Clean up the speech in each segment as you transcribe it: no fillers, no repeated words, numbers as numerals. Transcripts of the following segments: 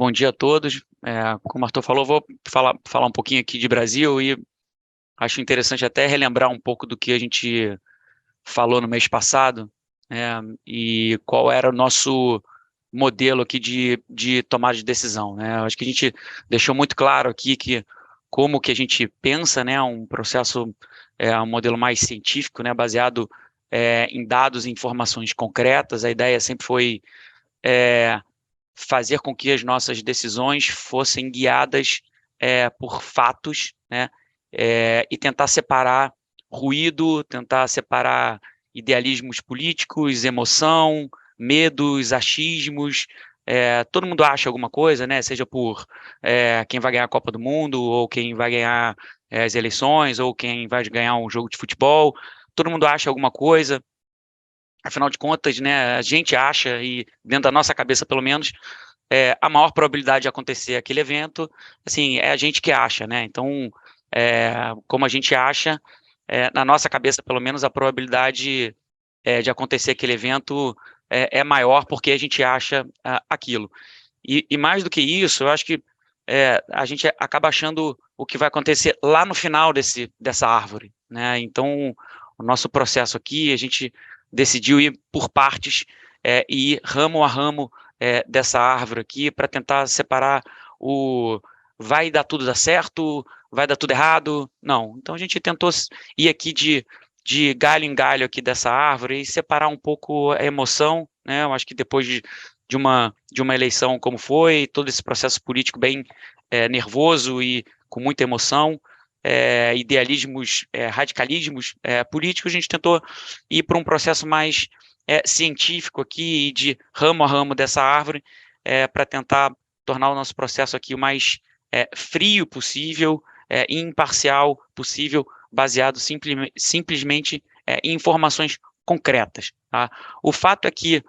Bom dia a todos. Como o Arthur falou, vou falar um pouquinho aqui de Brasil e acho interessante até relembrar um pouco do que a gente falou no mês passado, e qual era o nosso modelo aqui de tomada de decisão, né? Acho que a gente deixou muito claro aqui que como que a gente pensa, né, um processo, um modelo mais científico, né, baseado em dados e informações concretas. A ideia sempre foi é, fazer com que as nossas decisões fossem guiadas por fatos, né? E tentar separar ruído, tentar separar idealismos políticos, emoção, medos, achismos. Todo mundo acha alguma coisa, né? Seja por quem vai ganhar a Copa do Mundo, ou quem vai ganhar as eleições, ou quem vai ganhar um jogo de futebol. Todo mundo acha alguma coisa. Afinal de contas, né, a gente acha, e dentro da nossa cabeça pelo menos, a maior probabilidade de acontecer aquele evento, assim, é a gente que acha, né? Então, como a gente acha, na nossa cabeça pelo menos, a probabilidade de acontecer aquele evento é maior porque a gente acha aquilo. E mais do que isso, eu acho que a gente acaba achando o que vai acontecer lá no final dessa árvore, né? Então, o nosso processo aqui, a gente decidiu ir por partes e ir ramo a ramo dessa árvore aqui para tentar separar o vai dar certo, vai dar tudo errado. Não. Então, a gente tentou ir aqui de galho em galho aqui dessa árvore e separar um pouco a emoção, né? Eu acho que depois de uma eleição como foi, todo esse processo político bem nervoso e com muita emoção, idealismos, radicalismos políticos, a gente tentou ir para um processo mais científico aqui, e de ramo a ramo dessa árvore, para tentar tornar o nosso processo aqui o mais frio possível, e imparcial possível, baseado simplesmente em informações concretas. Tá? O fato é que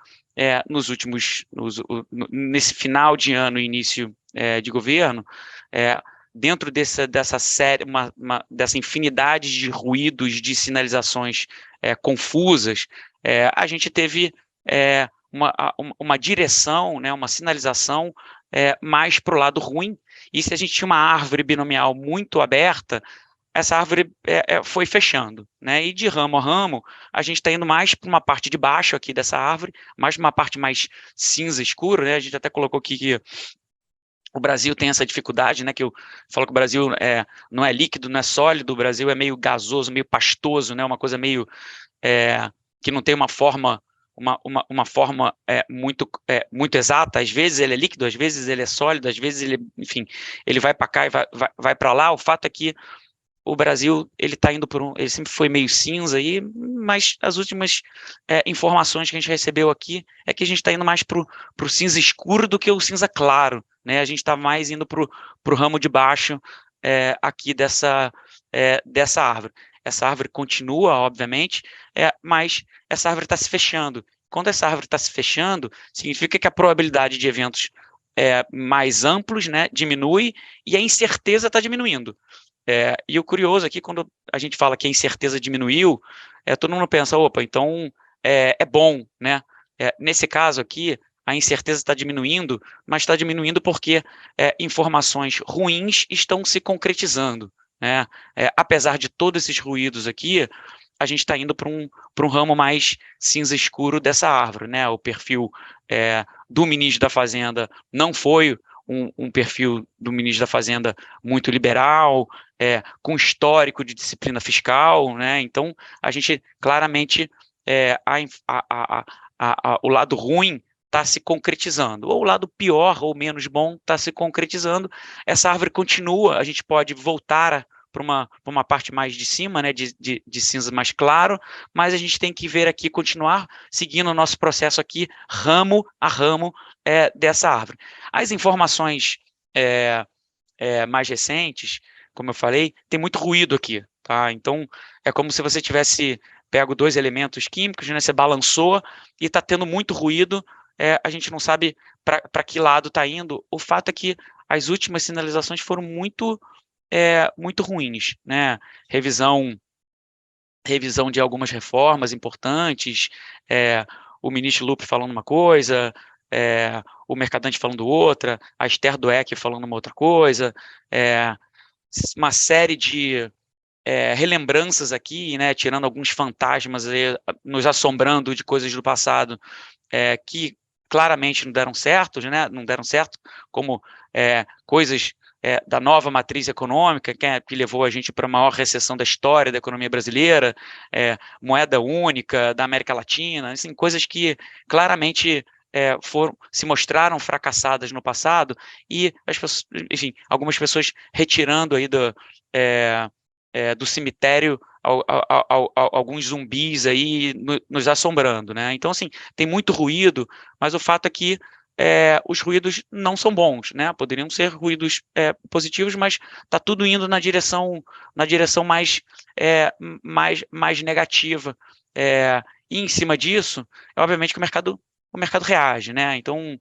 nesse final de ano e início de governo, dentro dessa série, dessa infinidade de ruídos, de sinalizações confusas, a gente teve uma direção, né, uma sinalização mais para o lado ruim. E se a gente tinha uma árvore binomial muito aberta, essa árvore foi fechando, né? E de ramo a ramo, a gente está indo mais para uma parte de baixo aqui dessa árvore, mais uma parte mais cinza escuro, né? A gente até colocou aqui que o Brasil tem essa dificuldade, né? Que eu falo que o Brasil não é líquido, não é sólido, o Brasil é meio gasoso, meio pastoso, né? Uma coisa meio que não tem uma forma. Uma forma muito exata. Às vezes ele é líquido, às vezes ele é sólido, às vezes ele, enfim, ele vai para cá e vai para lá. O fato é que o Brasil ele está indo ele sempre foi meio cinza aí, mas as últimas informações que a gente recebeu aqui é que a gente está indo mais para o cinza escuro do que o cinza claro, né? A gente está mais indo para o ramo de baixo aqui dessa árvore. Essa árvore continua, obviamente, mas essa árvore está se fechando. Quando essa árvore está se fechando, significa que a probabilidade de eventos mais amplos, né, diminui, e a incerteza está diminuindo. E o curioso aqui, quando a gente fala que a incerteza diminuiu, todo mundo pensa, opa, então é bom, né? Nesse caso aqui, a incerteza está diminuindo, mas está diminuindo porque informações ruins estão se concretizando, né? Apesar de todos esses ruídos aqui, a gente está indo para um ramo mais cinza escuro dessa árvore, né? O perfil do ministro da Fazenda não foi um perfil do ministro da Fazenda muito liberal, com histórico de disciplina fiscal, né? Então, a gente claramente, o lado ruim está se concretizando, ou o lado pior ou menos bom está se concretizando. Essa árvore continua, a gente pode voltar para uma parte mais de cima, né, de cinza mais claro, mas a gente tem que ver aqui, continuar seguindo o nosso processo aqui, ramo a ramo dessa árvore. As informações mais recentes, como eu falei, tem muito ruído aqui, tá? Então, é como se você tivesse pego dois elementos químicos, né? Você balançou e está tendo muito ruído, a gente não sabe para que lado está indo. O fato é que as últimas sinalizações foram muito ruins, né? Revisão de algumas reformas importantes, o ministro Lupe falando uma coisa, o Mercadante falando outra, a Esther Dweck falando uma outra coisa, uma série de relembranças aqui, né, tirando alguns fantasmas aí, nos assombrando de coisas do passado, que claramente não deram certo, como coisas da nova matriz econômica, que levou a gente para a maior recessão da história da economia brasileira, moeda única da América Latina, assim, coisas que claramente se mostraram fracassadas no passado, e as pessoas, enfim, algumas pessoas retirando aí do cemitério alguns zumbis aí nos assombrando, né? Então, assim, tem muito ruído, mas o fato é que os ruídos não são bons, né? Poderiam ser ruídos positivos, mas está tudo indo na direção mais negativa. E em cima disso, obviamente que o mercado reage, né? Então,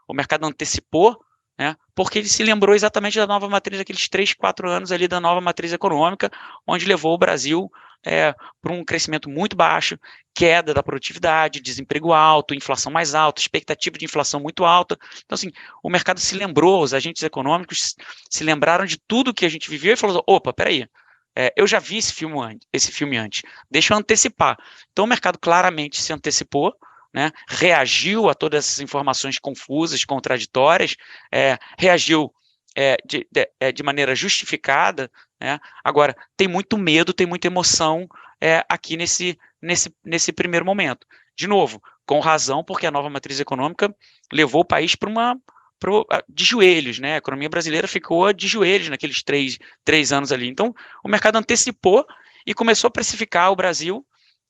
o mercado antecipou, né, porque ele se lembrou exatamente da nova matriz, aqueles 3, 4 anos ali da nova matriz econômica, onde levou o Brasil para um crescimento muito baixo, queda da produtividade, desemprego alto, inflação mais alta, expectativa de inflação muito alta. Então, assim, o mercado se lembrou, os agentes econômicos se lembraram de tudo que a gente viveu e falou, opa, peraí, eu já vi esse filme antes, deixa eu antecipar. Então, o mercado claramente se antecipou, né, reagiu a todas essas informações confusas, contraditórias, reagiu de maneira justificada, né? Agora, tem muito medo, tem muita emoção aqui nesse primeiro momento. De novo, com razão, porque a nova matriz econômica levou o país de joelhos, né? A economia brasileira ficou de joelhos naqueles três anos ali. Então, o mercado antecipou e começou a precificar o Brasil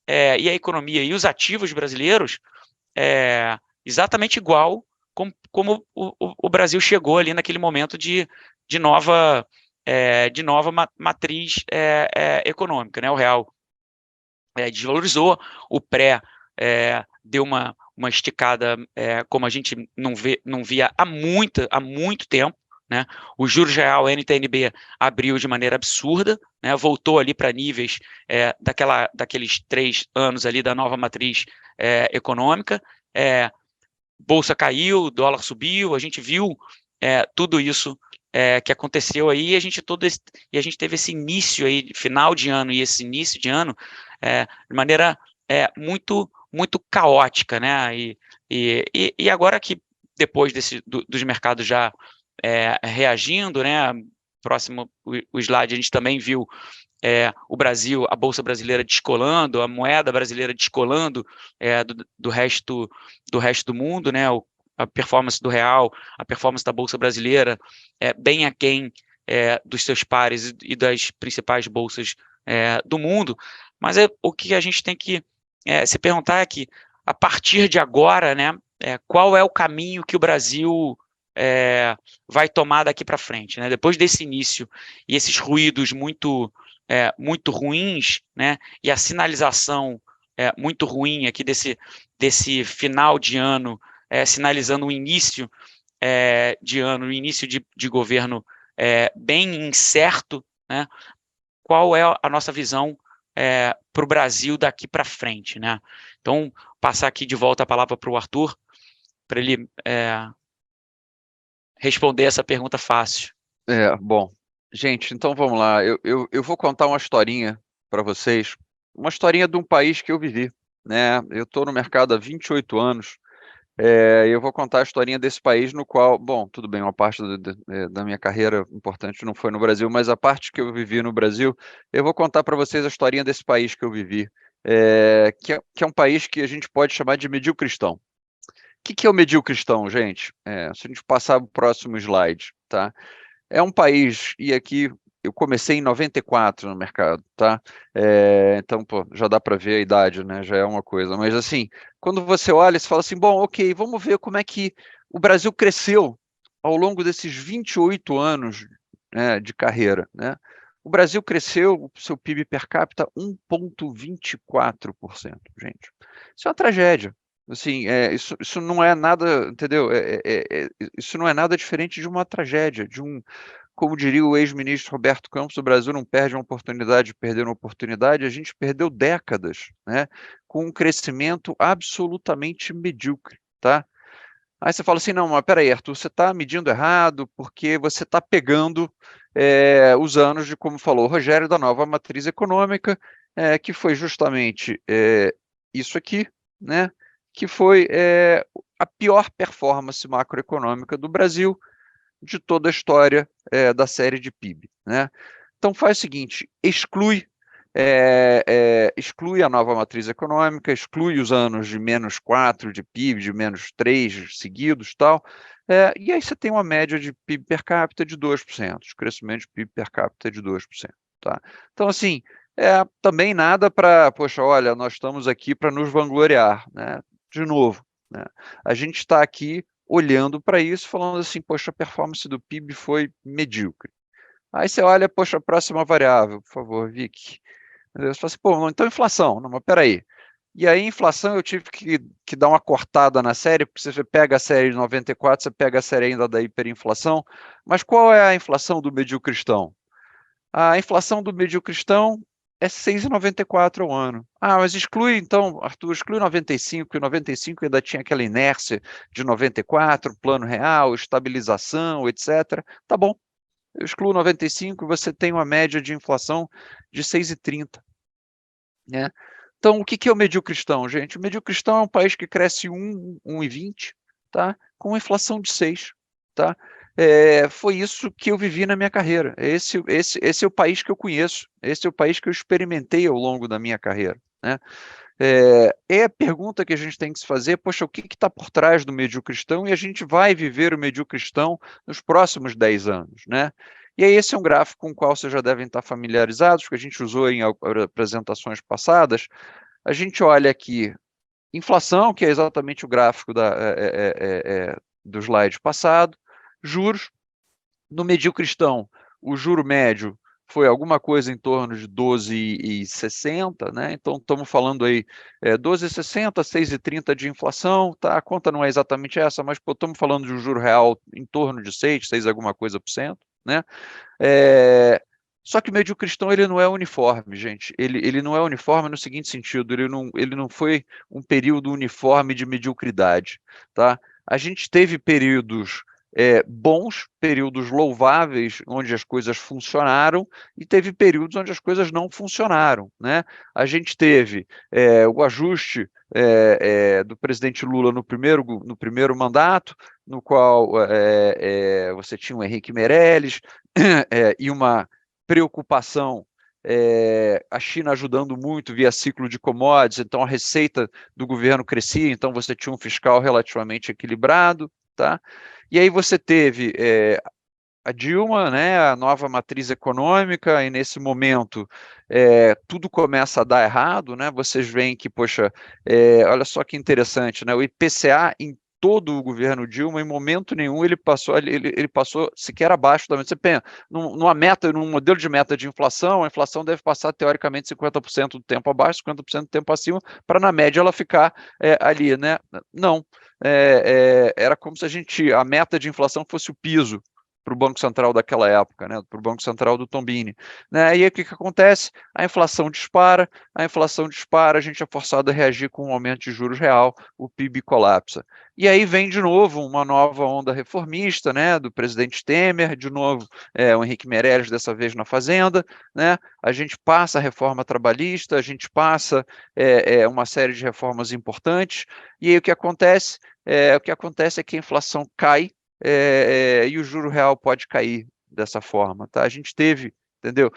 e a economia e os ativos brasileiros exatamente igual como o Brasil chegou ali naquele momento de nova matriz econômica, né? O real desvalorizou, o pré deu uma esticada como a gente não via há muito tempo, né? O juros real NTNB abriu de maneira absurda, né? Voltou ali para níveis daqueles 3 anos ali da nova matriz econômica, bolsa caiu, dólar subiu, a gente viu tudo isso que aconteceu aí, e a gente teve esse início aí, final de ano e esse início de ano de maneira muito muito caótica, né? E agora que depois dos mercados já reagindo, né? Próximo o slide a gente também viu o Brasil, a Bolsa Brasileira descolando, a moeda brasileira descolando do resto do mundo, né? A performance do real, a performance da Bolsa Brasileira bem aquém dos seus pares e das principais bolsas do mundo. Mas o que a gente tem que se perguntar é que, a partir de agora, né, qual é o caminho que o Brasil vai tomar daqui para frente, né? Depois desse início e esses ruídos muito ruins, né? E a sinalização muito ruim aqui desse final de ano, sinalizando o início de ano, o início de governo bem incerto, né? Qual é a nossa visão para o Brasil daqui para frente, né? Então, passar aqui de volta a palavra para o Arthur, para ele responder essa pergunta fácil. Bom, gente, então vamos lá. Eu vou contar uma historinha para vocês, uma historinha de um país que eu vivi, né? Eu estou no mercado há 28 anos, e eu vou contar a historinha desse país no qual, bom, tudo bem, uma parte da minha carreira importante não foi no Brasil, mas a parte que eu vivi no Brasil, eu vou contar para vocês a historinha desse país que eu vivi, que é um país que a gente pode chamar de mediocristão. O que é o mediocristão, gente? Se a gente passar para o próximo slide, tá? É um país, e aqui eu comecei em 94 no mercado, tá? Então, pô, já dá para ver a idade, né? Já é uma coisa. Mas assim, quando você olha, você fala assim, bom, ok, vamos ver como é que o Brasil cresceu ao longo desses 28 anos, né, de carreira, né? O Brasil cresceu, o seu PIB per capita, 1,24%, gente. Isso é uma tragédia. Assim, isso não é nada, entendeu? Isso não é nada diferente de uma tragédia, como diria o ex-ministro Roberto Campos, o Brasil não perde uma oportunidade de perder uma oportunidade, a gente perdeu décadas, né, com um crescimento absolutamente medíocre, tá? Aí você fala assim, não, mas peraí, Arthur, você está medindo errado porque você está pegando os anos de, como falou o Rogério, da nova matriz econômica, que foi justamente isso aqui, né, que foi a pior performance macroeconômica do Brasil de toda a história da série de PIB, né? Então faz o seguinte, exclui a nova matriz econômica, exclui os anos de -4 de PIB, de -3 seguidos, tal, e aí você tem uma média de PIB per capita de 2%, de crescimento de PIB per capita de 2%, tá? Então, assim, também nada para, poxa, olha, nós estamos aqui para nos vangloriar, né? De novo, né? A gente está aqui olhando para isso, falando assim, poxa, a performance do PIB foi medíocre. Aí você olha, poxa, a próxima variável, por favor, Vicky. Você fala assim, pô, então inflação. Não, mas peraí. E aí, inflação, eu tive que dar uma cortada na série, porque você pega a série de 94, você pega a série ainda da hiperinflação, mas qual é a inflação do mediocristão? A inflação do mediocristão é 6,94 ao ano. Ah, mas exclui, então, Arthur, exclui 95, porque 95 ainda tinha aquela inércia de 94, plano real, estabilização, etc. Tá bom, eu excluo 95 e você tem uma média de inflação de 6,30, né? Então, o que é o mediocristão, gente? O mediocristão é um país que cresce 1,20, tá? Com inflação de 6, tá? Foi isso que eu vivi na minha carreira. Esse é o país que eu conheço, esse é o país que eu experimentei ao longo da minha carreira, né? A pergunta que a gente tem que se fazer, poxa, o que está por trás do mediocristão? E a gente vai viver o mediocristão nos próximos 10 anos, né? E aí esse é um gráfico com o qual vocês já devem estar familiarizados, porque a gente usou em apresentações passadas. A gente olha aqui, inflação, que é exatamente o gráfico do slide passado, juros, no mediocristão, o juro médio foi alguma coisa em torno de 12,60, né? Então estamos falando aí 12,60, 6,30 de inflação, tá? A conta não é exatamente essa, mas estamos falando de um juro real em torno de 6 alguma coisa por cento, né? Só que o mediocristão ele não é uniforme, gente. Ele não é uniforme no seguinte sentido, ele não foi um período uniforme de mediocridade, tá? A gente teve períodos bons, períodos louváveis, onde as coisas funcionaram, e teve períodos onde as coisas não funcionaram, né? A gente teve o ajuste do presidente Lula no primeiro mandato, no qual você tinha o Henrique Meirelles e uma preocupação, a China ajudando muito via ciclo de commodities, então a receita do governo crescia, então você tinha um fiscal relativamente equilibrado, tá? E aí você teve a Dilma, né, a nova matriz econômica, e nesse momento tudo começa a dar errado, né? Vocês veem que, poxa, olha só que interessante, né? O IPCA em todo o governo Dilma, em momento nenhum ele passou sequer abaixo da meta. Você pensa, num modelo de meta de inflação, a inflação deve passar teoricamente 50% do tempo abaixo, 50% do tempo acima, para na média ela ficar ali, né? Não. Era como se a meta de inflação fosse o piso para o Banco Central daquela época, né, para o Banco Central do Tombini. Né? E aí o que acontece? A inflação dispara, a gente é forçado a reagir com um aumento de juros real, o PIB colapsa. E aí vem de novo uma nova onda reformista, né, do presidente Temer, de novo o Henrique Meirelles, dessa vez na Fazenda, né? A gente passa a reforma trabalhista, a gente passa uma série de reformas importantes, e aí o que acontece? O que acontece é que a inflação cai, e o juro real pode cair dessa forma, tá? A gente teve, entendeu?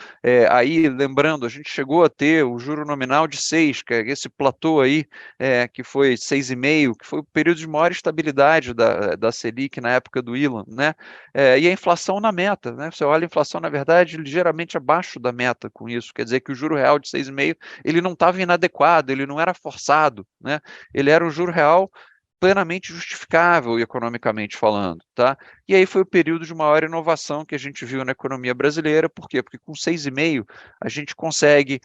Aí, lembrando, a gente chegou a ter o juro nominal de 6, que é esse platô aí, que foi 6,5, que foi o período de maior estabilidade da Selic na época do Ilan, né? E a inflação na meta, né? Você olha a inflação, na verdade, ligeiramente abaixo da meta com isso, quer dizer que o juro real de 6,5, ele não estava inadequado, ele não era forçado, né? Ele era um juro real plenamente justificável economicamente falando, tá? E aí foi o período de maior inovação que a gente viu na economia brasileira, por quê? Porque com 6,5 a gente consegue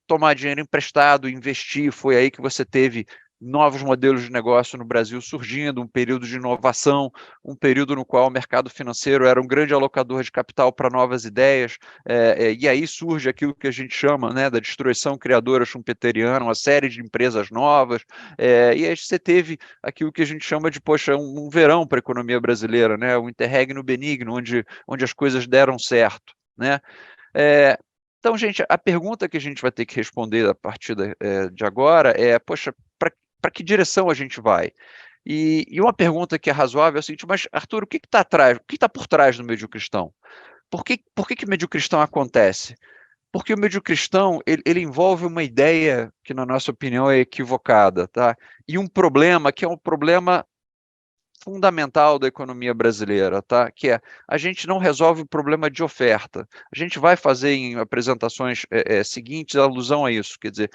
tomar dinheiro emprestado, investir, foi aí que você teve novos modelos de negócio no Brasil surgindo, um período de inovação, um período no qual o mercado financeiro era um grande alocador de capital para novas ideias, e aí surge aquilo que a gente chama, né, da destruição criadora schumpeteriana, uma série de empresas novas, e aí você teve aquilo que a gente chama de, poxa, um verão para a economia brasileira, né, um interregno benigno, onde as coisas deram certo, né? Então, gente, a pergunta que a gente vai ter que responder a partir de agora é, poxa, para que direção a gente vai? E uma pergunta que é razoável é a seguinte, mas, Arthur, o que está atrás? O que está por trás do mediocristão? Por que mediocristão acontece? Porque o mediocristão, ele envolve uma ideia que, na nossa opinião, é equivocada, tá? E um problema que é um problema fundamental da economia brasileira, tá? Que é, a gente não resolve o problema de oferta. A gente vai fazer em apresentações seguintes alusão a isso, quer dizer,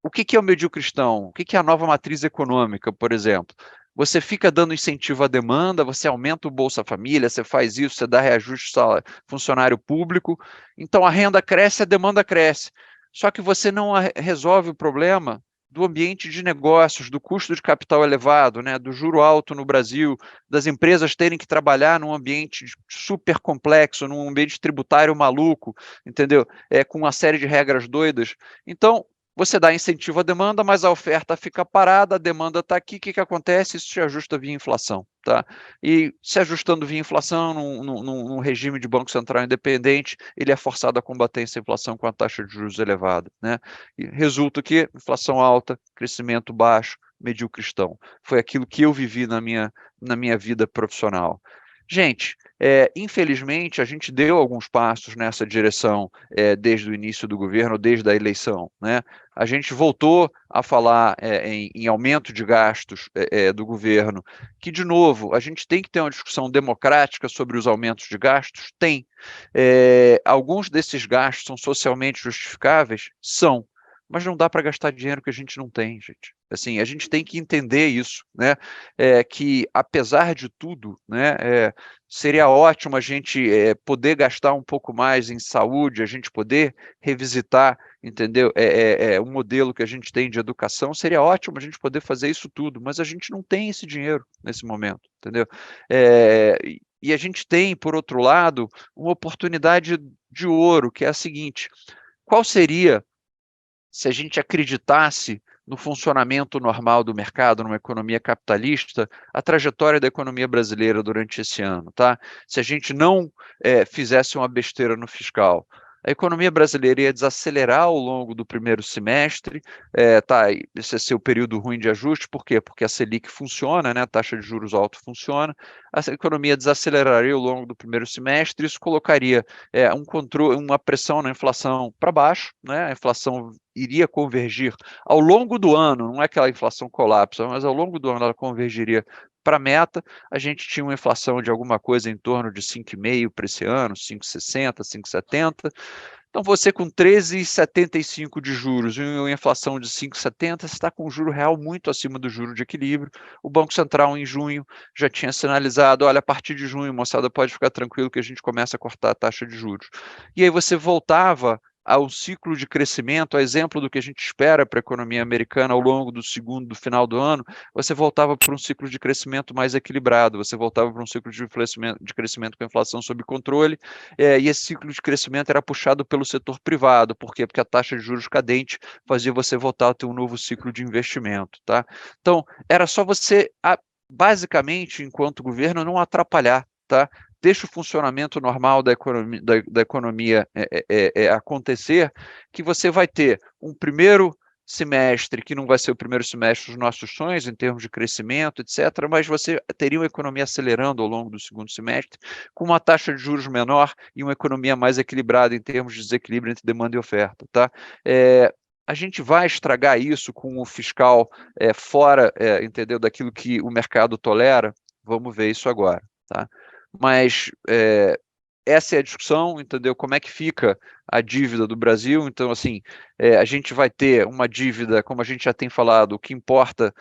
o que é o mediocristão? O que é a nova matriz econômica, por exemplo? Você fica dando incentivo à demanda, você aumenta o Bolsa Família, você faz isso, você dá reajuste ao funcionário público, então a renda cresce, a demanda cresce. Só que você não resolve o problema do ambiente de negócios, do custo de capital elevado, né, do juro alto no Brasil, das empresas terem que trabalhar num ambiente super complexo, num ambiente tributário maluco, entendeu? Com uma série de regras doidas. Então, você dá incentivo à demanda, mas a oferta fica parada, a demanda está aqui, o que acontece? Isso se ajusta via inflação. Tá? E se ajustando via inflação, num regime de Banco Central independente, ele é forçado a combater essa inflação com a taxa de juros elevada. Né? E resulta que inflação alta, crescimento baixo, mediocristão. Foi aquilo que eu vivi na minha vida profissional. Gente, infelizmente, a gente deu alguns passos nessa direção desde o início do governo, desde a eleição. Né? A gente voltou a falar em aumento de gastos do governo, que, de novo, a gente tem que ter uma discussão democrática sobre os aumentos de gastos? Tem. Alguns desses gastos são socialmente justificáveis? São. Mas não dá para gastar dinheiro que a gente não tem, gente. Assim, a gente tem que entender isso, né? Que, apesar de tudo, né, seria ótimo a gente poder gastar um pouco mais em saúde, a gente poder revisitar, entendeu? O modelo que a gente tem de educação, seria ótimo a gente poder fazer isso tudo, mas a gente não tem esse dinheiro nesse momento, entendeu? E a gente tem, por outro lado, uma oportunidade de ouro, que é a seguinte: qual seria, se a gente acreditasse no funcionamento normal do mercado, numa economia capitalista, a trajetória da economia brasileira durante esse ano, tá? Se a gente não fizesse uma besteira no fiscal, a economia brasileira ia desacelerar ao longo do primeiro semestre, tá? Esse ia ser o período ruim de ajuste, por quê? Porque a Selic funciona, né? A taxa de juros alta funciona, a economia desaceleraria ao longo do primeiro semestre, isso colocaria um controle, uma pressão na inflação para baixo, né? A inflação iria convergir ao longo do ano, não é aquela inflação colapsa, mas ao longo do ano ela convergiria para a meta. A gente tinha uma inflação de alguma coisa em torno de 5,5% para esse ano, 5,60%, 5,70%. Então, você com 13,75 de juros e uma inflação de 5,70, você está com um juro real muito acima do juro de equilíbrio. O Banco Central, em junho, já tinha sinalizado, olha, a partir de junho, moçada, pode ficar tranquilo que a gente começa a cortar a taxa de juros. E aí você voltava ao ciclo de crescimento, a exemplo do que a gente espera para a economia americana ao longo do final do ano, você voltava para um ciclo de crescimento mais equilibrado, você voltava para um ciclo de crescimento com a inflação sob controle, e esse ciclo de crescimento era puxado pelo setor privado. Por quê? Porque a taxa de juros cadente fazia você voltar a ter um novo ciclo de investimento. Tá? Então, era só você, basicamente, enquanto governo, não atrapalhar. Tá? Deixa o funcionamento normal da economia acontecer, que você vai ter um primeiro semestre, que não vai ser o primeiro semestre dos nossos sonhos em termos de crescimento, etc., mas você teria uma economia acelerando ao longo do segundo semestre, com uma taxa de juros menor e uma economia mais equilibrada em termos de desequilíbrio entre demanda e oferta. Tá? A gente vai estragar isso com o fiscal fora, entendeu, daquilo que o mercado tolera? Vamos ver isso agora. Tá? Mas essa é a discussão, entendeu? Como é que fica a dívida do Brasil? Então, assim, a gente vai ter uma dívida, como a gente já tem falado, o que importa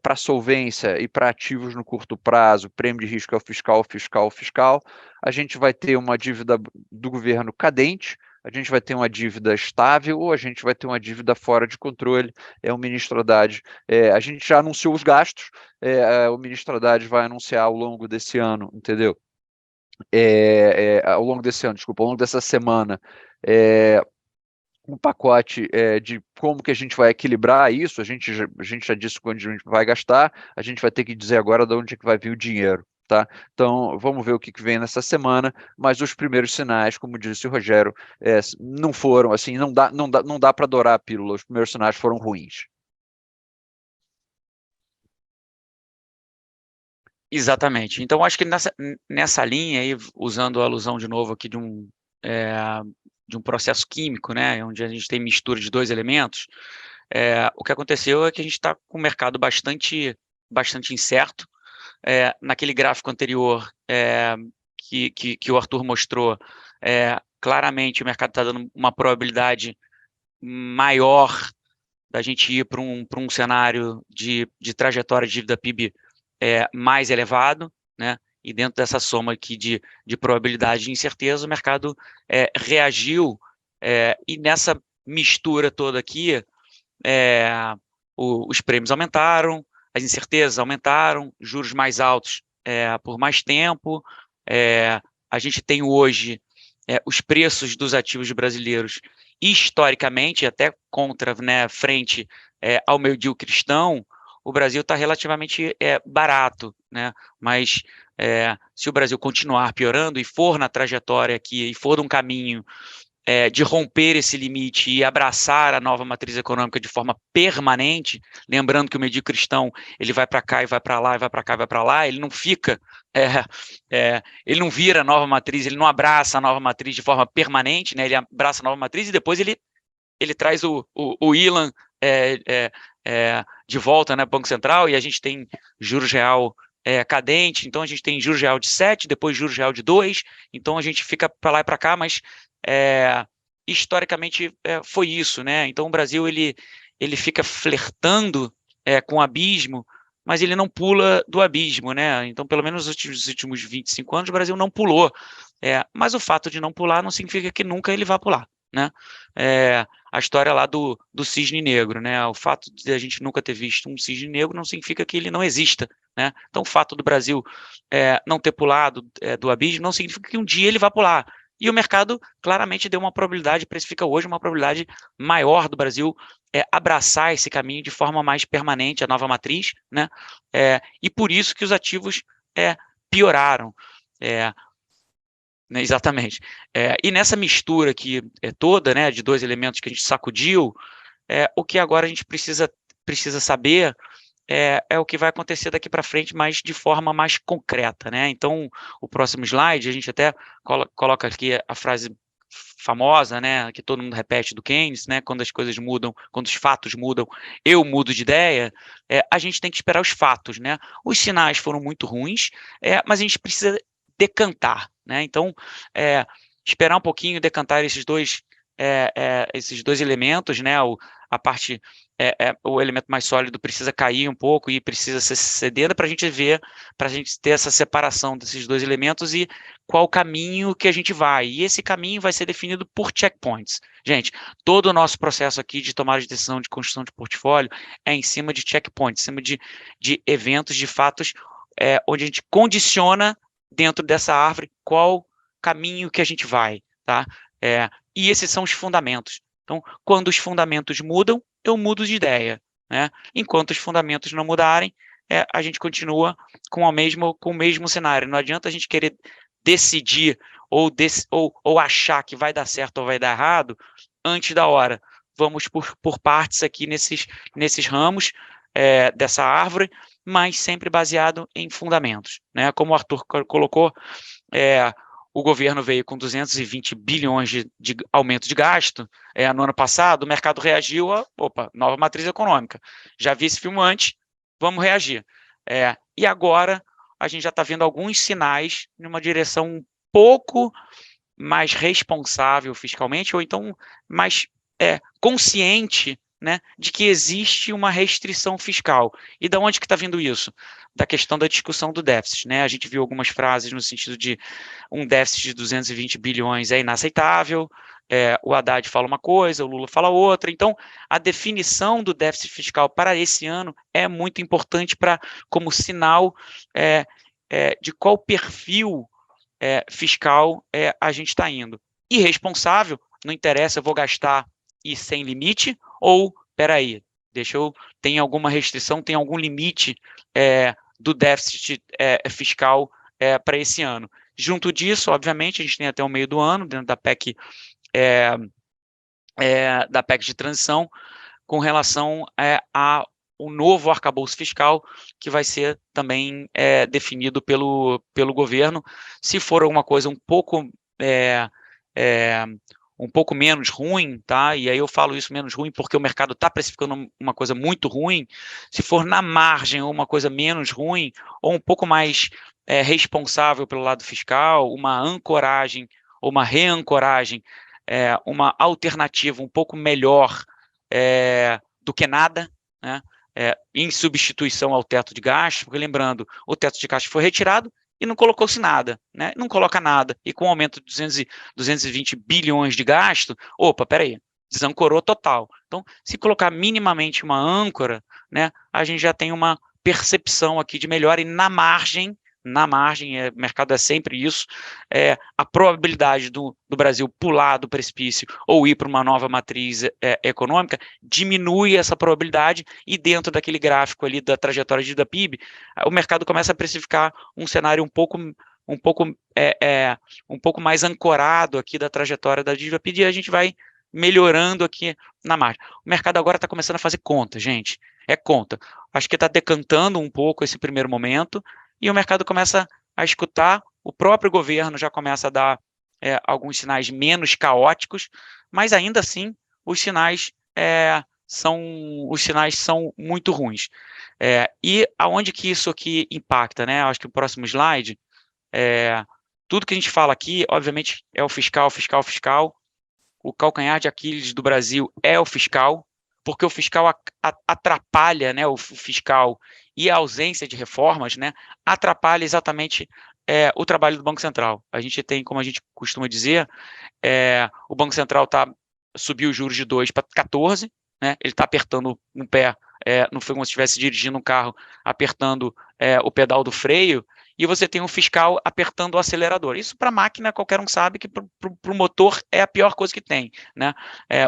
para solvência e para ativos no curto prazo, prêmio de risco é o fiscal, fiscal, fiscal. A gente vai ter uma dívida do governo cadente, a gente vai ter uma dívida estável ou a gente vai ter uma dívida fora de controle. O ministro Haddad, a gente já anunciou os gastos, o ministro Haddad vai anunciar ao longo desse ano, entendeu? Ao longo desse ano, desculpa, ao longo dessa semana, um pacote de como que a gente vai equilibrar isso. A gente já disse quando a gente vai gastar, a gente vai ter que dizer agora de onde é que vai vir o dinheiro. Tá? Então, vamos ver o que vem nessa semana, mas os primeiros sinais, como disse o Rogério, não foram, assim, não dá para adorar a pílula, os primeiros sinais foram ruins. Exatamente. Então, acho que nessa linha, aí, usando a alusão de novo aqui de um processo químico, né, onde a gente tem mistura de dois elementos, o que aconteceu é que a gente está com o mercado bastante incerto. Naquele gráfico anterior que o Arthur mostrou, claramente o mercado está dando uma probabilidade maior da gente ir para um cenário de trajetória de dívida PIB mais elevado, né? E dentro dessa soma aqui de probabilidade e incerteza, o mercado reagiu, e nessa mistura toda aqui, os prêmios aumentaram, as incertezas aumentaram, juros mais altos por mais tempo. A gente tem hoje os preços dos ativos brasileiros, historicamente, até contra, né, frente ao meio-dia cristão, o Brasil está relativamente barato, né? Mas se o Brasil continuar piorando e for na trajetória aqui, e for num caminho de romper esse limite e abraçar a nova matriz econômica de forma permanente, lembrando que o meio cristão ele vai para cá e vai para lá, e vai para cá e vai para lá, ele não fica, ele não vira a nova matriz, ele não abraça a nova matriz de forma permanente, né? Ele abraça a nova matriz e depois ele traz o Ilan de volta, né, Banco Central, e a gente tem juros real cadente, então a gente tem juros real de 7, depois juros real de 2, então a gente fica para lá e para cá, mas historicamente foi isso, né? Então o Brasil ele fica flertando com o abismo, mas ele não pula do abismo, né? Então, pelo menos nos últimos 25 anos, o Brasil não pulou. Mas o fato de não pular não significa que nunca ele vá pular, né? A história lá do cisne negro, né? O fato de a gente nunca ter visto um cisne negro não significa que ele não exista, né? Então, o fato do Brasil não ter pulado do abismo não significa que um dia ele vá pular. E o mercado claramente deu uma probabilidade, precifica hoje uma probabilidade maior do Brasil abraçar esse caminho de forma mais permanente, a nova matriz, né? E por isso que os ativos pioraram. Né, exatamente. E nessa mistura aqui toda, né, de dois elementos que a gente sacudiu, o que agora a gente precisa saber o que vai acontecer daqui para frente, mas de forma mais concreta, né? Então, o próximo slide, a gente até coloca aqui a frase famosa, né, que todo mundo repete do Keynes, né, quando as coisas mudam, quando os fatos mudam, eu mudo de ideia. A gente tem que esperar os fatos, né? Os sinais foram muito ruins, mas a gente precisa decantar, né? Então, esperar um pouquinho, decantar esses dois elementos, né? A parte, o elemento mais sólido precisa cair um pouco e precisa ser cedendo para a gente ver, para a gente ter essa separação desses dois elementos e qual caminho que a gente vai. E esse caminho vai ser definido por checkpoints. Gente, todo o nosso processo aqui de tomada de decisão de construção de portfólio é em cima de checkpoints, em cima de eventos, de fatos, onde a gente condiciona dentro dessa árvore qual caminho que a gente vai, tá? E esses são os fundamentos. Então, quando os fundamentos mudam, eu mudo de ideia, né? Enquanto os fundamentos não mudarem, a gente continua com o mesmo cenário. Não adianta a gente querer decidir ou achar que vai dar certo ou vai dar errado antes da hora. Vamos por partes aqui nesses ramos dessa árvore, mas sempre baseado em fundamentos, né? Como o Arthur colocou, o governo veio com 220 bilhões de aumento de gasto no ano passado, o mercado reagiu nova matriz econômica. Já vi esse filme antes, vamos reagir. E agora a gente já está vendo alguns sinais numa direção um pouco mais responsável fiscalmente, ou então mais consciente, né, de que existe uma restrição fiscal. E de onde que está vindo isso? Da questão da discussão do déficit, né? A gente viu algumas frases no sentido de um déficit de 220 bilhões é inaceitável, o Haddad fala uma coisa, o Lula fala outra. Então, a definição do déficit fiscal para esse ano é muito importante como sinal de qual perfil fiscal a gente está indo. Irresponsável, não interessa, eu vou gastar e sem limite, ou, peraí, tem alguma restrição, tem algum limite do déficit fiscal para esse ano. Junto disso, obviamente, a gente tem até o meio do ano, dentro da PEC, da PEC de transição, com relação ao novo arcabouço fiscal, que vai ser também definido pelo governo. Se for alguma coisa um pouco menos ruim, tá? E aí eu falo isso menos ruim porque o mercado está precificando uma coisa muito ruim. Se for na margem ou uma coisa menos ruim, ou um pouco mais responsável pelo lado fiscal, uma ancoragem ou uma reancoragem, uma alternativa um pouco melhor do que nada, né? Em substituição ao teto de gastos, porque lembrando, o teto de gastos foi retirado e não colocou-se nada, né? Não coloca nada, e com o aumento de 220 bilhões de gasto, peraí, desancorou total. Então, se colocar minimamente uma âncora, né, a gente já tem uma percepção aqui de melhora, e na margem, o mercado é sempre isso, a probabilidade do Brasil pular do precipício ou ir para uma nova matriz econômica diminui essa probabilidade, e dentro daquele gráfico ali da trajetória da PIB, o mercado começa a precificar um cenário um pouco mais ancorado aqui da trajetória da dívida PIB, e a gente vai melhorando aqui na margem. O mercado agora está começando a fazer conta, gente. Conta. Acho que está decantando um pouco esse primeiro momento, e o mercado começa a escutar, o próprio governo já começa a dar alguns sinais menos caóticos, mas ainda assim os sinais são muito ruins. E aonde que isso aqui impacta, né? Acho que o próximo slide, tudo que a gente fala aqui, obviamente, é o fiscal. O calcanhar de Aquiles do Brasil é o fiscal, porque o fiscal atrapalha, né, o fiscal, e a ausência de reformas, né, atrapalha exatamente o trabalho do Banco Central. A gente tem, como a gente costuma dizer, o Banco Central subiu os juros de 2 para 14, né, ele está apertando um pé, não foi como se estivesse dirigindo um carro, apertando o pedal do freio, e você tem um fiscal apertando o acelerador. Isso para a máquina, qualquer um sabe que para o motor é a pior coisa que tem, né?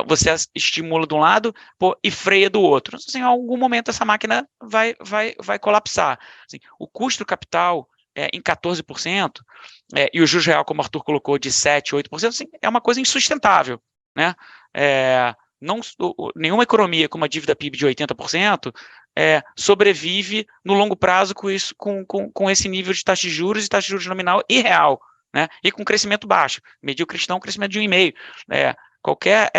Você estimula de um lado e freia do outro. Assim, em algum momento essa máquina vai colapsar. Assim, o custo do capital em 14%, e o juros real, como o Arthur colocou, de 7%, 8%, assim, é uma coisa insustentável, né? Nenhuma economia com uma dívida PIB de 80% sobrevive no longo prazo com esse nível de taxa de juros e taxa de juros nominal e real, né? E com crescimento baixo. Medir o cristão, crescimento de 1,5%. Qualquer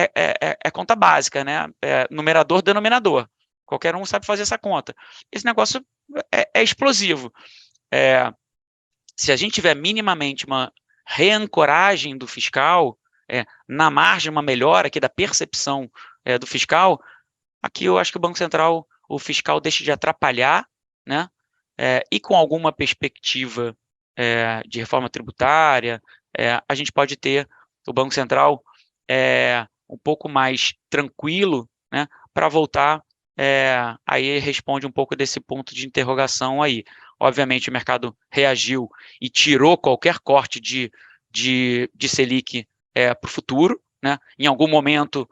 conta básica, né? Numerador, denominador. Qualquer um sabe fazer essa conta. Esse negócio é explosivo. Se a gente tiver minimamente uma reancoragem do fiscal, na margem, uma melhora aqui da percepção do fiscal, aqui eu acho que o Banco Central, o fiscal deixa de atrapalhar, né? E com alguma perspectiva de reforma tributária, a gente pode ter o Banco Central um pouco mais tranquilo, né, para voltar, aí responde um pouco desse ponto de interrogação aí. Obviamente o mercado reagiu e tirou qualquer corte de Selic para o futuro, né? Em algum momento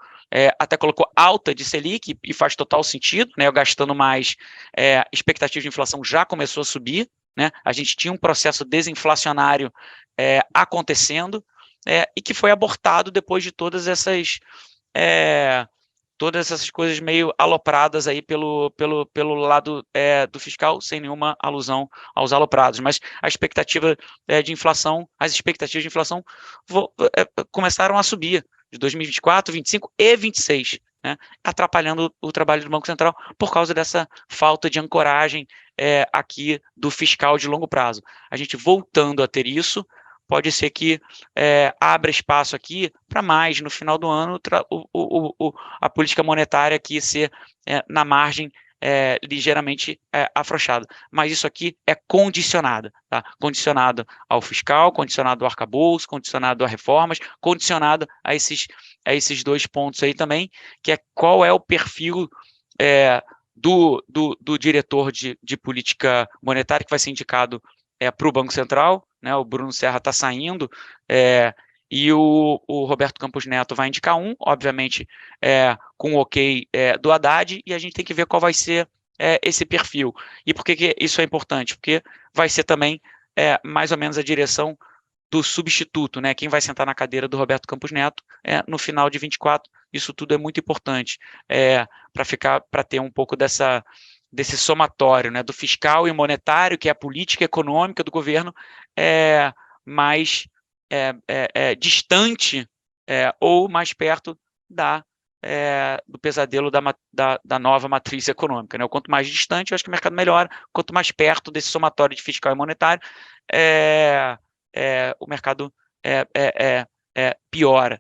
até colocou alta de Selic, e faz total sentido, né? Gastando mais, expectativa de inflação já começou a subir, né? A gente tinha um processo desinflacionário acontecendo, e que foi abortado depois de todas essas coisas meio alopradas aí pelo lado do fiscal, sem nenhuma alusão aos aloprados. Mas a expectativa de inflação, as expectativas de inflação começaram a subir de 2024, 25 e 26, né, atrapalhando o trabalho do Banco Central por causa dessa falta de ancoragem aqui do fiscal de longo prazo. A gente voltando a ter isso, pode ser que abra espaço aqui para mais, no final do ano, a política monetária aqui ser, na margem, ligeiramente afrouxada. Mas isso aqui é condicionado, tá? Condicionado ao fiscal, condicionado ao arcabouço, condicionado a reformas, condicionado a esses dois pontos aí também, que é qual é o perfil do diretor de política monetária que vai ser indicado para o Banco Central, né? O Bruno Serra está saindo, e o Roberto Campos Neto vai indicar obviamente, com o ok do Haddad, e a gente tem que ver qual vai ser esse perfil. E por que isso é importante? Porque vai ser também mais ou menos a direção do substituto, né? Quem vai sentar na cadeira do Roberto Campos Neto no final de 24. Isso tudo é muito importante para ter um pouco desse somatório, né? Do fiscal e monetário, que é a política econômica do governo, mais distante ou mais perto do pesadelo da nova matriz econômica, né? Quanto mais distante, eu acho que o mercado melhora. Quanto mais perto desse somatório de fiscal e monetário, o mercado piora.